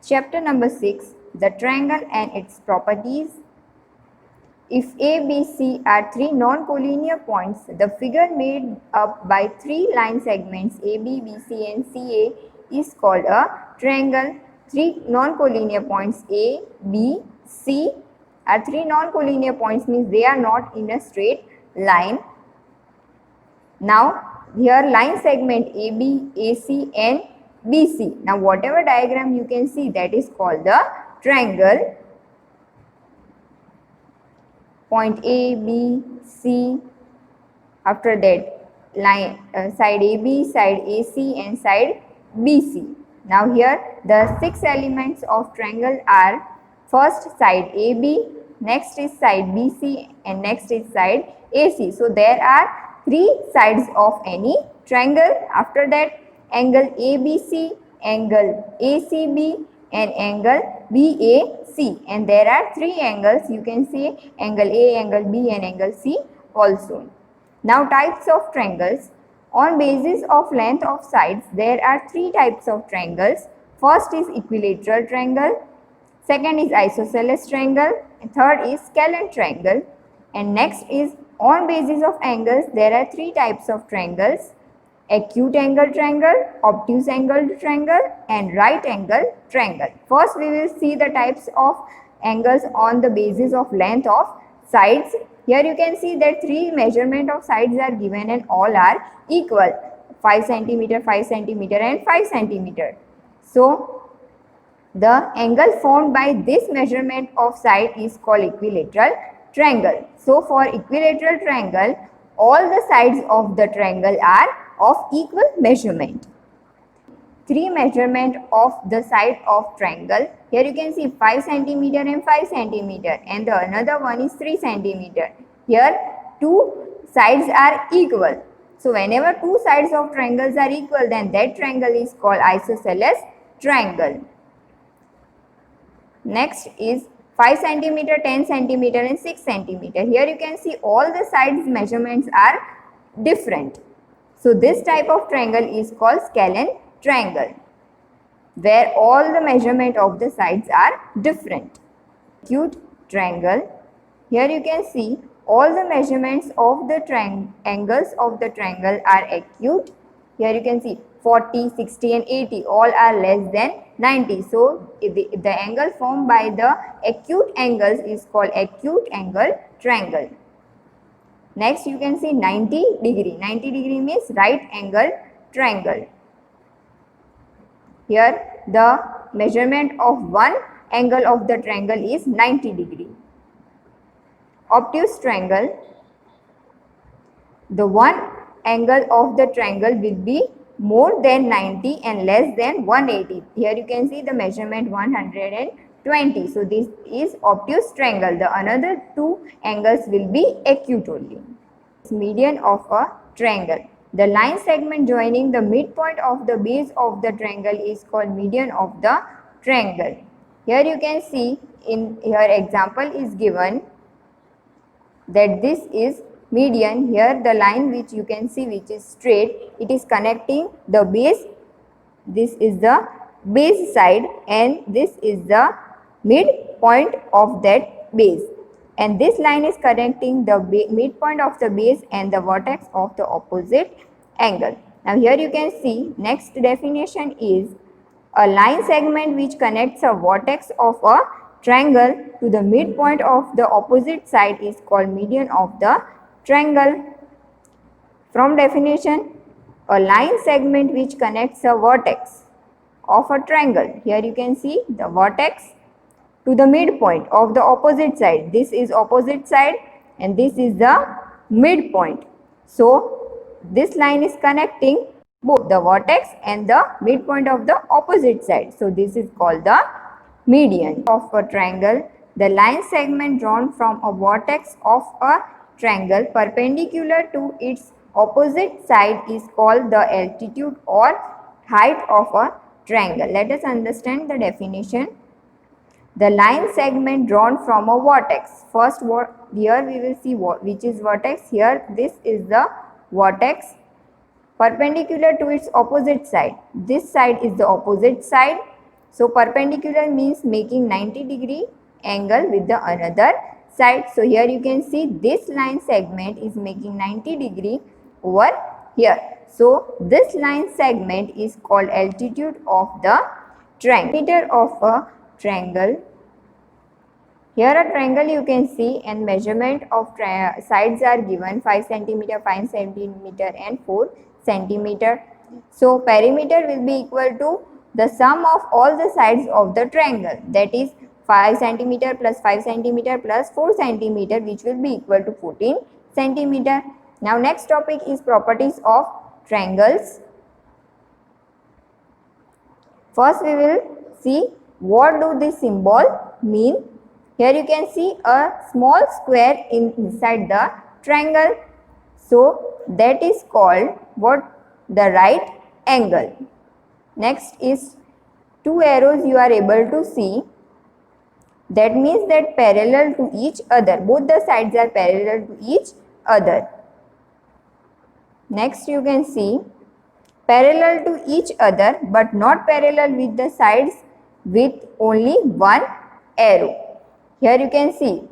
Chapter number 6, the triangle and its properties. If A, B, C are three non-collinear points, the figure made up by three line segments AB, BC and CA is called a triangle. Three non-collinear points A, B, C are three non-collinear points, means they are not in a straight line. Now here line segment AB, AC and BC. Now whatever diagram you can see, that is called the triangle. Point A, B, C, after that line side AB, side AC and side BC. Now here the 6 elements of triangle are: first side AB, next is side BC and next is side AC. So there are 3 sides of any triangle. After that angle ABC, angle ACB and angle BAC, and there are 3 angles. You can see angle A, angle B and angle C also. Now types of triangles. On basis of length of sides, there are 3 types of triangles. First is equilateral triangle, second is isosceles triangle, and third is scalene triangle. And next is on basis of angles, there are 3 types of triangles: acute angle triangle, obtuse angle triangle and right angle triangle. First we will see the types of angles on the basis of length of sides. Here you can see that 3 measurement of sides are given and all are equal: 5 cm, 5 cm and 5 cm. So the angle formed by this measurement of side is called equilateral triangle. So for equilateral triangle, all the sides of the triangle are of equal measurement. 3 measurement of the side of triangle. Here you can see 5 cm and 5 cm and the another one is 3 cm. Here 2 sides are equal. So whenever 2 sides of triangles are equal, then that triangle is called isosceles triangle. Next is 5 cm, 10 cm and 6 cm. Here you can see all the sides measurements are different. So this type of triangle is called scalene triangle, where all the measurement of the sides are different. Acute triangle. Here you can see all the measurements of the angles of the triangle are acute. Here you can see 40, 60 and 80 all are less than 90. So the angle formed by the acute angles is called acute angle triangle. Next you can see 90 degree. 90 degree means right angle triangle. Here the measurement of one angle of the triangle is 90 degree. Obtuse triangle. The one angle of the triangle will be more than 90 and less than 180. Here you can see the measurement 120. So this is obtuse triangle. The another 2 angles will be acute only. Median of a triangle. The line segment joining the midpoint of the base of the triangle is called median of the triangle. Here you can see in here example is given that this is median. Here the line which you can see which is straight, it is connecting the base. This is the base side and this is the midpoint of that base, and this line is connecting the midpoint of the base and the vertex of the opposite angle. Now here you can see next definition is a line segment which connects a vertex of a triangle to the midpoint of the opposite side is called median of the triangle. From definition, a line segment which connects a vertex of a triangle. Here you can see the vertex to the midpoint of the opposite side. This is opposite side and this is the midpoint. So this line is connecting both the vertex and the midpoint of the opposite side. So this is called the median of a triangle. The line segment drawn from a vertex of a triangle perpendicular to its opposite side is called the altitude or height of a triangle. Let us understand the definition. The line segment drawn from a vertex. First here we will see which is vertex. Here this is the vertex perpendicular to its opposite side. This side is the opposite side So perpendicular means making 90-degree angle with the another side. So here you can see this line segment is making 90-degree over here. So this line segment is called altitude of the triangle. Meter of a triangle. Here a triangle you can see, and measurement of sides are given 5 centimeter, 5 centimeter and 4 centimeter. So perimeter will be equal to the sum of all the sides of the triangle, that is 5 centimeter plus 5 centimeter plus 4 centimeter, which will be equal to 14 centimeter. Now next topic is properties of triangles. First we will see what do this symbol mean. Here you can see a small square inside the triangle. So that is called what? The right angle. Next is two arrows you are able to see. That means that parallel to each other. Both the sides are parallel to each other. Next you can see parallel to each other but not parallel with the sides with only one arrow. Here you can see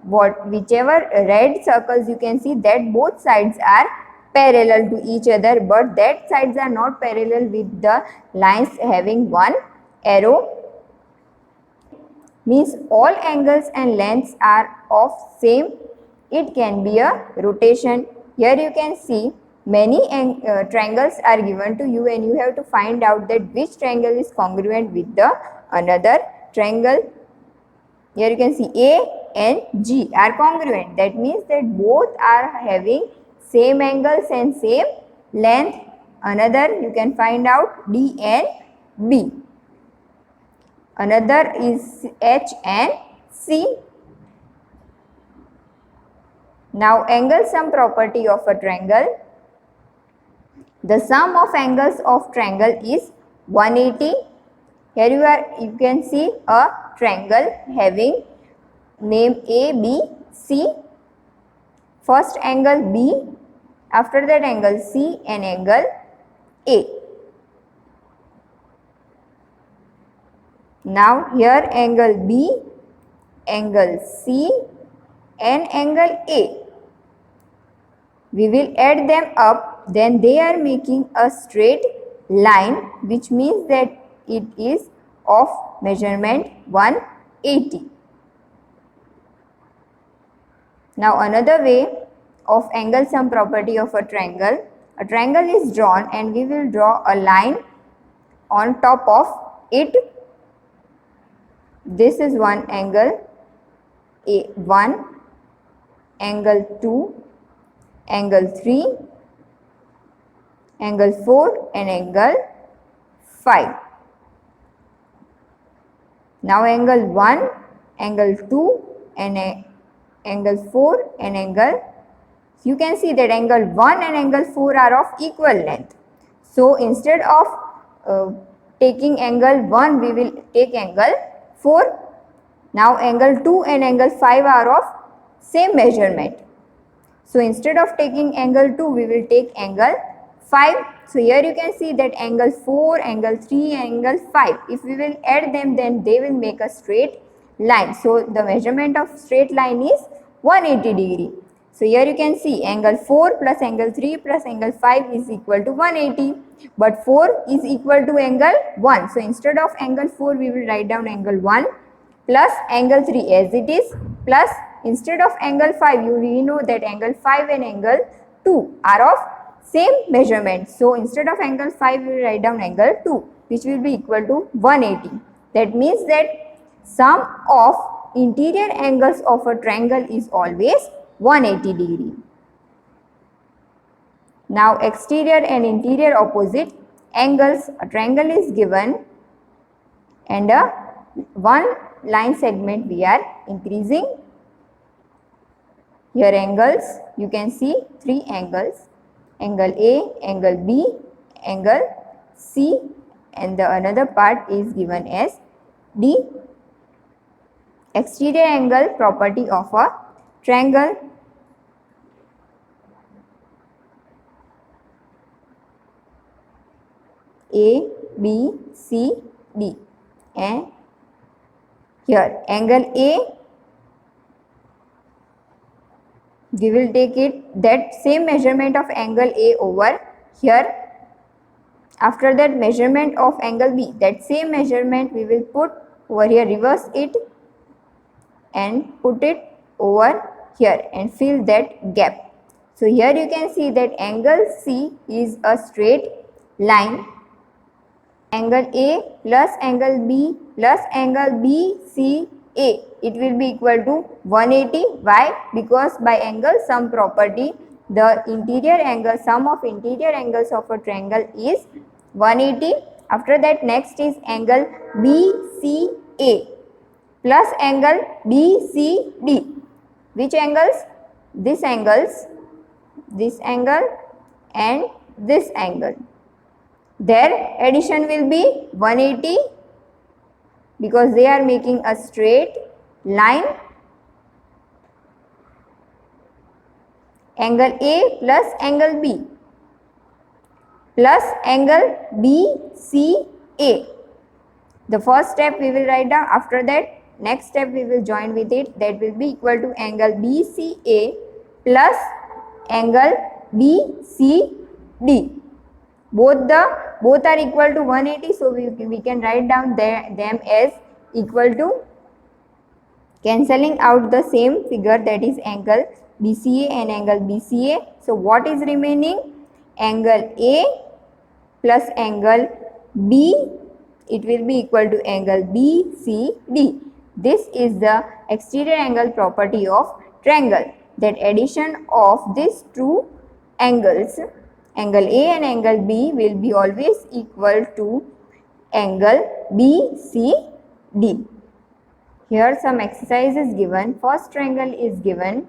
whichever red circles you can see that both sides are parallel to each other, but that sides are not parallel with the lines having one arrow. Means all angles and lengths are of same. It can be a rotation. Here you can see many triangles are given to you, and you have to find out that which triangle is congruent with the another triangle. Here you can see A and G are congruent. That means that both are having same angles and same length. Another you can find out D and B. Another is H and C. Now angle sum property of a triangle. The sum of angles of triangle is 180. Here you can see a triangle having name A, B, C. First angle B, after that angle C and angle A. Now here angle B, angle C and angle A. We will add them up, then they are making a straight line, which means that it is of measurement 180. Now another way of angle sum property of a triangle is drawn and we will draw a line on top of it. This is one angle A1, angle 2, angle 3, angle 4 and angle 5. Now angle 1, angle 2 and angle 4 and angle, you can see that angle 1 and angle 4 are of equal length. So instead of taking angle 1, we will take angle 4. Now angle 2 and angle 5 are of same measurement. So instead of taking angle 2, we will take angle 5. So here you can see that angle 4, angle 3, angle 5. If we will add them, then they will make a straight line. So the measurement of straight line is 180 degree. So here you can see angle 4 plus angle 3 plus angle 5 is equal to 180. But 4 is equal to angle 1. So instead of angle 4, we will write down angle 1 plus angle 3 as it is, plus instead of angle 5, we know that angle 5 and angle 2 are of same measurement. So instead of angle 5, we will write down angle 2, which will be equal to 180. That means that sum of interior angles of a triangle is always 180 degree. Now exterior and interior opposite angles. A triangle is given and a one line segment we are increasing. Here angles, you can see 3 angles, angle A, angle B, angle C, and the another part is given as D. Exterior angle property of a triangle. A, B, C, D. and here angle A, we will take it that same measurement of angle A over here. After that measurement of angle B, that same measurement we will put over here, reverse it and put it over here and fill that gap. So here you can see that angle C is a straight line. Angle A plus angle B plus angle BCA, it will be equal to 180. Why? Because by angle sum property, the interior angle, sum of interior angles of a triangle is 180. After that, next is angle BCA plus angle BCD. Which angles? This angle and this angle. Their addition will be 180 because they are making a straight line. Angle A plus angle B plus angle BCA. The first step we will write down. After that, next step we will join with it. That will be equal to angle BCA plus angle BCD. Both are equal to 180, so we can write down them as equal to, cancelling out the same figure, that is angle BCA and angle BCA. So what is remaining? Angle A plus angle B, it will be equal to angle BCD. This is the exterior angle property of triangle, that addition of these two angles, angle A and angle B, will be always equal to angle BCD. Here some exercise is given. First triangle is given.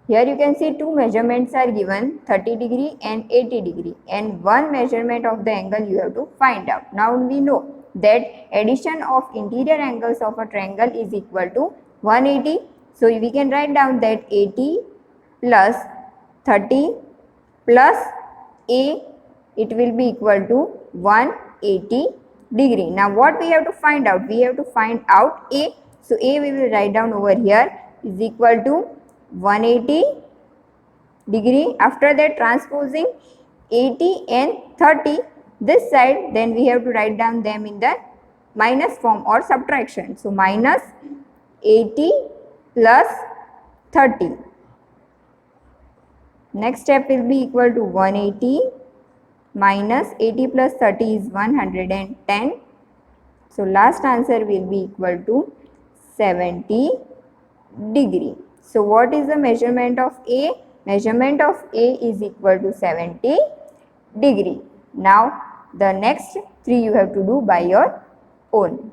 Here you can see two measurements are given, 30 degree and 80 degree, and one measurement of the angle you have to find out. Now we know that addition of interior angles of a triangle is equal to 180. So we can write down that 80 plus 30 plus A, it will be equal to 180 degree. Now what we have to find out? We have to find out A. So A we will write down over here is equal to 180 degree. After that, transposing 80 and 30 this side, then we have to write down them in the minus form or subtraction. So minus 80 plus 30. Next step will be equal to 180 minus 80 plus 30 is 110. So last answer will be equal to 70 degree. So what is the measurement of A? Measurement of A is equal to 70 degree. Now the next three you have to do by your own.